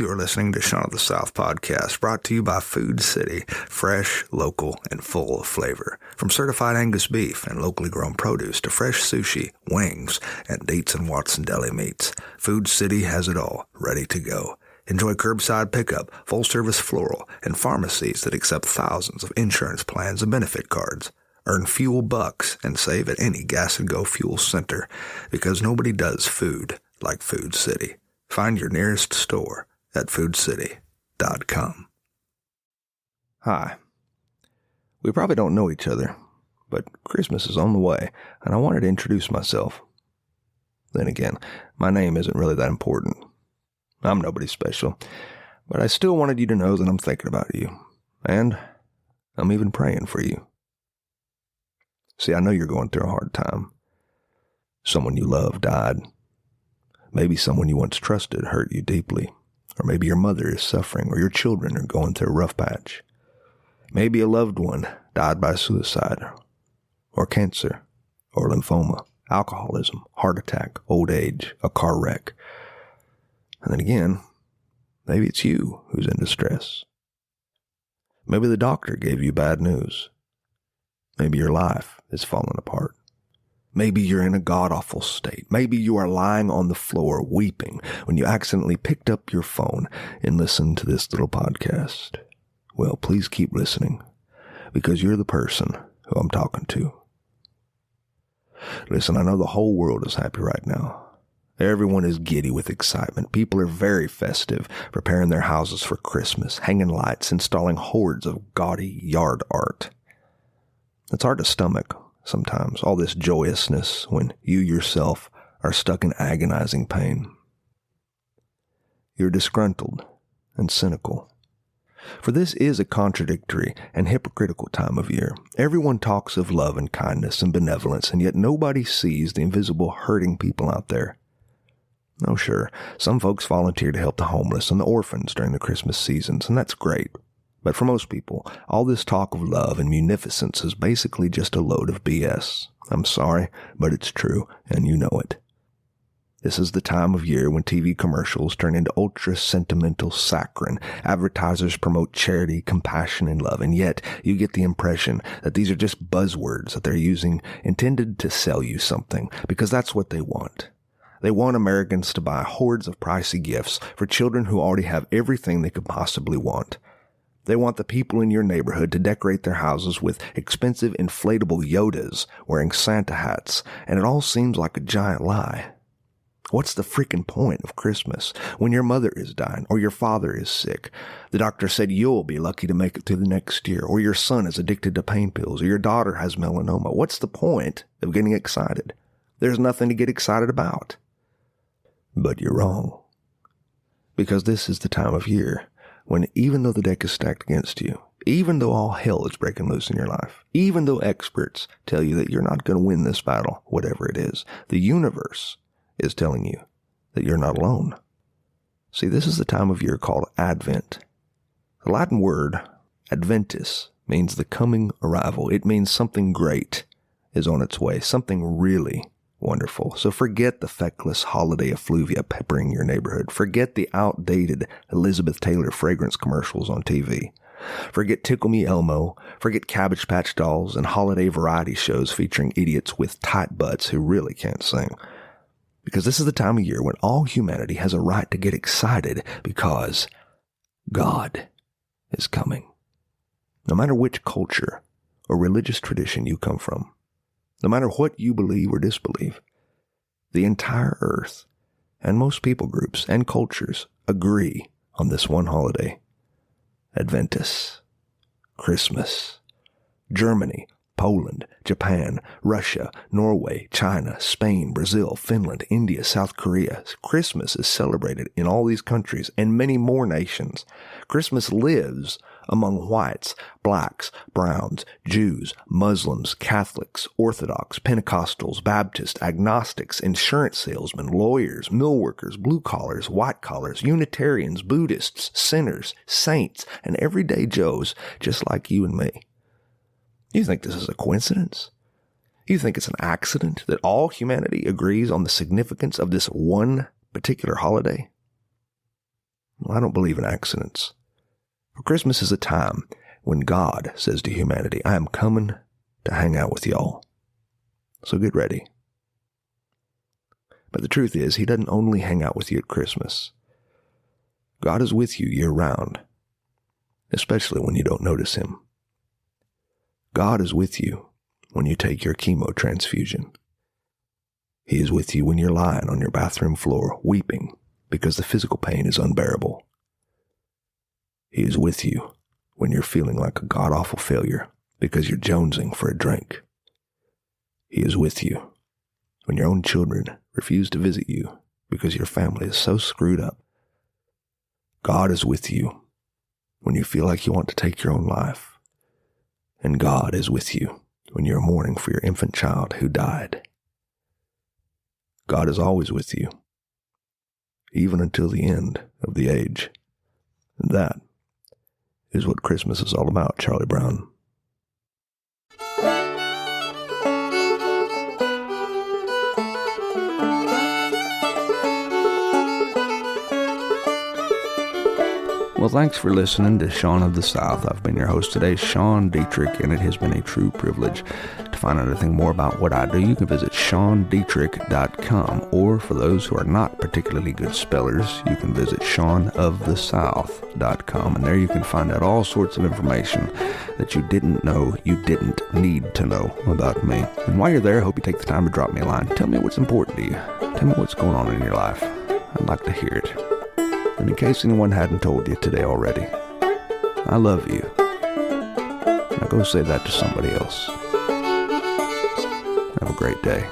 You are listening to Shaun of the South podcast, brought to you by Food City, fresh, local, and full of flavor. From certified Angus beef and locally grown produce to fresh sushi, wings, and Dietz and Watson deli meats, Food City has it all, ready to go. Enjoy curbside pickup, full-service floral, and pharmacies that accept thousands of insurance plans and benefit cards. Earn fuel bucks and save at any Gas and Go fuel center, because nobody does food like Food City. Find your nearest store at foodcity.com. Hi. We probably don't know each other, but Christmas is on the way, and I wanted to introduce myself. Then again, my name isn't really that important. I'm nobody special, but I still wanted you to know that I'm thinking about you, and I'm even praying for you. See, I know you're going through a hard time. Someone you love died. Maybe someone you once trusted hurt you deeply. Or maybe your mother is suffering, or your children are going through a rough patch. Maybe a loved one died by suicide, or cancer, or lymphoma, alcoholism, heart attack, old age, a car wreck. And then again, maybe it's you who's in distress. Maybe the doctor gave you bad news. Maybe your life is falling apart. Maybe you're in a god-awful state. Maybe you are lying on the floor weeping when you accidentally picked up your phone and listened to this little podcast. Well, please keep listening, because you're the person who I'm talking to. Listen, I know the whole world is happy right now. Everyone is giddy with excitement. People are very festive, preparing their houses for Christmas, hanging lights, installing hordes of gaudy yard art. It's hard to stomach sometimes, all this joyousness, when you yourself are stuck in agonizing pain. You're disgruntled and cynical. For this is a contradictory and hypocritical time of year. Everyone talks of love and kindness and benevolence, and yet nobody sees the invisible hurting people out there. Oh, sure, some folks volunteer to help the homeless and the orphans during the Christmas seasons, and that's great. But for most people, all this talk of love and munificence is basically just a load of BS. I'm sorry, but it's true, and you know it. This is the time of year when TV commercials turn into ultra-sentimental saccharine. Advertisers promote charity, compassion, and love, and yet you get the impression that these are just buzzwords that they're using intended to sell you something, because that's what they want. They want Americans to buy hordes of pricey gifts for children who already have everything they could possibly want. They want the people in your neighborhood to decorate their houses with expensive inflatable Yodas wearing Santa hats, and it all seems like a giant lie. What's the freaking point of Christmas when your mother is dying or your father is sick? The doctor said you'll be lucky to make it through the next year, or your son is addicted to pain pills, or your daughter has melanoma. What's the point of getting excited? There's nothing to get excited about. But you're wrong. Because this is the time of year when, even though the deck is stacked against you, even though all hell is breaking loose in your life, even though experts tell you that you're not going to win this battle, whatever it is, the universe is telling you that you're not alone. See, this is the time of year called Advent. The Latin word adventus means the coming arrival. It means something great is on its way, something really wonderful. So forget the feckless holiday effluvia peppering your neighborhood. Forget the outdated Elizabeth Taylor fragrance commercials on TV. Forget Tickle Me Elmo. Forget Cabbage Patch Dolls and holiday variety shows featuring idiots with tight butts who really can't sing. Because this is the time of year when all humanity has a right to get excited, because God is coming. No matter which culture or religious tradition you come from, no matter what you believe or disbelieve, the entire earth and most people groups and cultures agree on this one holiday. Adventus, Christmas. Germany, Poland, Japan, Russia, Norway, China, Spain, Brazil, Finland, India, South Korea. Christmas is celebrated in all these countries and many more nations. Christmas lives among whites, blacks, browns, Jews, Muslims, Catholics, Orthodox, Pentecostals, Baptists, agnostics, insurance salesmen, lawyers, mill workers, blue collars, white collars, Unitarians, Buddhists, sinners, saints, and everyday Joes just like you and me. You think this is a coincidence? You think it's an accident that all humanity agrees on the significance of this one particular holiday? Well, I don't believe in accidents. For Christmas is a time when God says to humanity, I am coming to hang out with y'all. So get ready. But the truth is, he doesn't only hang out with you at Christmas. God is with you year-round, especially when you don't notice him. God is with you when you take your chemo transfusion. He is with you when you're lying on your bathroom floor, weeping because the physical pain is unbearable. He is with you when you're feeling like a god-awful failure because you're jonesing for a drink. He is with you when your own children refuse to visit you because your family is so screwed up. God is with you when you feel like you want to take your own life. And God is with you when you're mourning for your infant child who died. God is always with you, even until the end of the age. And that is what Christmas is all about, Charlie Brown. Well, thanks for listening to Sean of the South. I've been your host today, Sean Dietrich, and it has been a true privilege. To find out anything more about what I do, you can visit SeanDietrich.com, or for those who are not particularly good spellers, you can visit SeanOfTheSouth.com, and there you can find out all sorts of information that you didn't know you didn't need to know about me. And while you're there, I hope you take the time to drop me a line. Tell me what's important to you. Tell me what's going on in your life. I'd like to hear it. And in case anyone hadn't told you today already, I love you. Now go say that to somebody else. Have a great day.